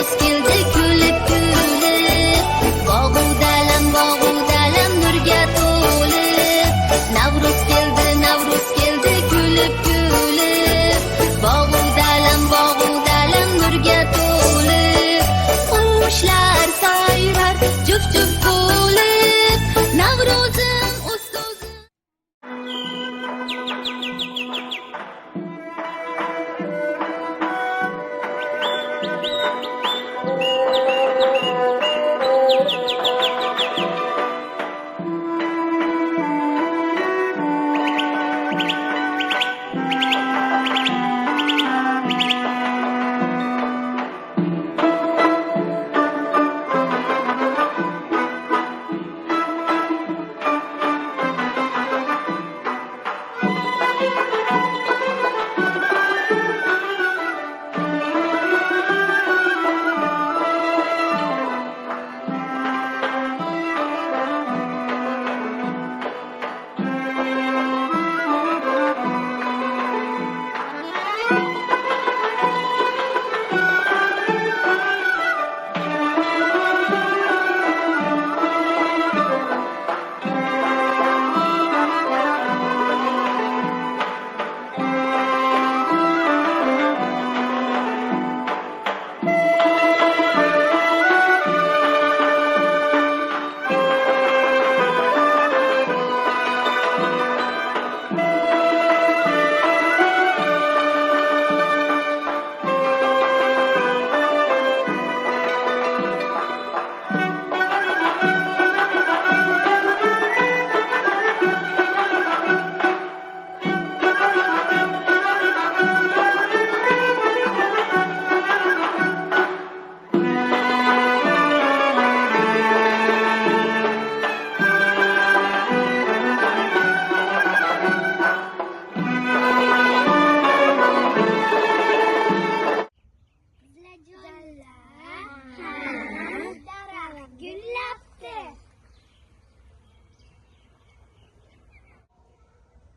kunduz keldi kulib kulib, bog'u dalam nurga to'lib. Navruz keldi kulib kulib, bog'u dalam nurga to'lib. Qushlar sayrar juft juft bo'lib, Navruzim ustozim.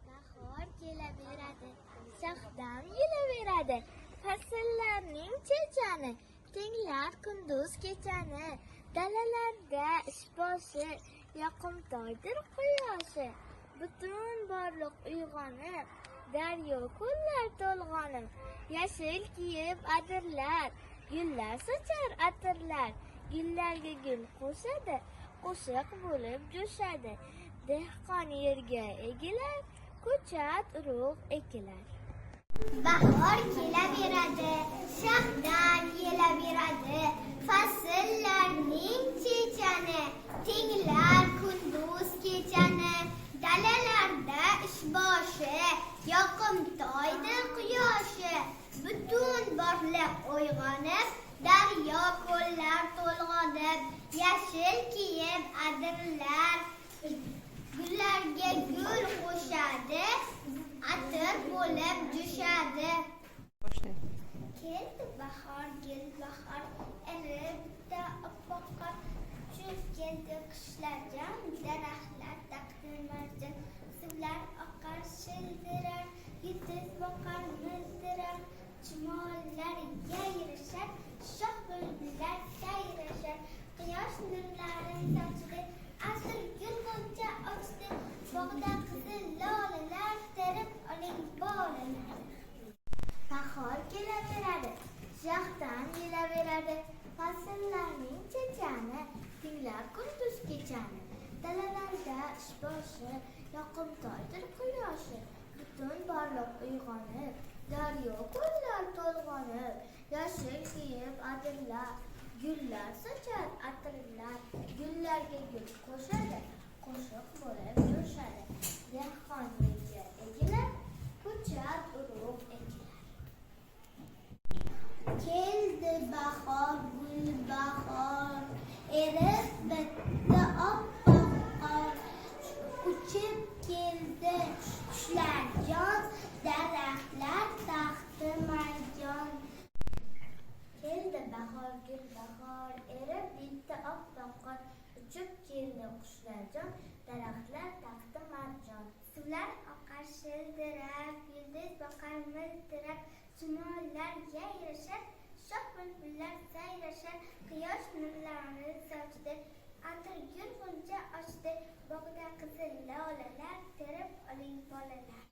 Bahor kelaveradi, shahdam yelaveradi. Fasllarning chechani, tinglar kunduz kechani. Dalalarda ishboshi, yoqimtoydir quyoshi. Butun borliq uyg'onib, daryo ko'llar to'lg'onib. Yashil kiyib adirlar, gullar sochar atirlar. Gullarga gul qo'shadi, qo'shiq bo'lib jo'shadi. Dehqon yerga egilar, ko'chat urug' ekilar. Bahor kelaveradi, shahdam yelaveradi. Fasllarning chechani, tinglar kunduz kechani. Dalalarda ishboshi, yoqimtoydir quyoshi. Butun borliq uyg'onib, daryo ko'llar to'lg'onib. Yashil kiyib adirlar, gullarga gul qo'shadi, atir bo'lib jo'shadi. Keldi bahor, gul bahor, eribda oppoq qor. Uchib keldi qushlarjon, daraxtlar taqdir marjon. Suvlar oqar shildirar, yulduz boqar mildirar. Chumollar yayrashar, shoh bulbullar sayrashar. Quyosh nurlarini sochdi, asr gul g'uncha ochdi. Bog'da qizil lolalar, terib oling bolalar. Bahor kelaveradi, shahdam yelaveradi. Fasllarning chechani, tinglar kunduz kechani. Dalalarda ishboshi, yoqimtoydir quyoshi. Butun borliq uyg'onib, daryo ko'llar to'lg'onib. Yashil kiyib adirlar, gullar sochar atirlar. Gullarga gul qo'shadi, qo'shiq bo'lib jo'shadi. Dehqon yerga egilar, ko'chat urug' ekilar. Keldi bahor, gul bahor, erib bitdi oppoq qor. Uchib keldi qushlar jon, daraxtlar taxti marjon. Keldi bahor, gul bahor, erib bitdi oppoq qor. Uchib keldi qushlar jon, daraxtlar taxti marjon. Suvlar oqar shildirab, yulduz boqar miltirab. Chumollar yayrashar, shoh bulbullar sayrashar, quyosh nurlari sochdi, atirgul g'uncha ochdi, bog'da qizil lolalar, terib oling bolalar.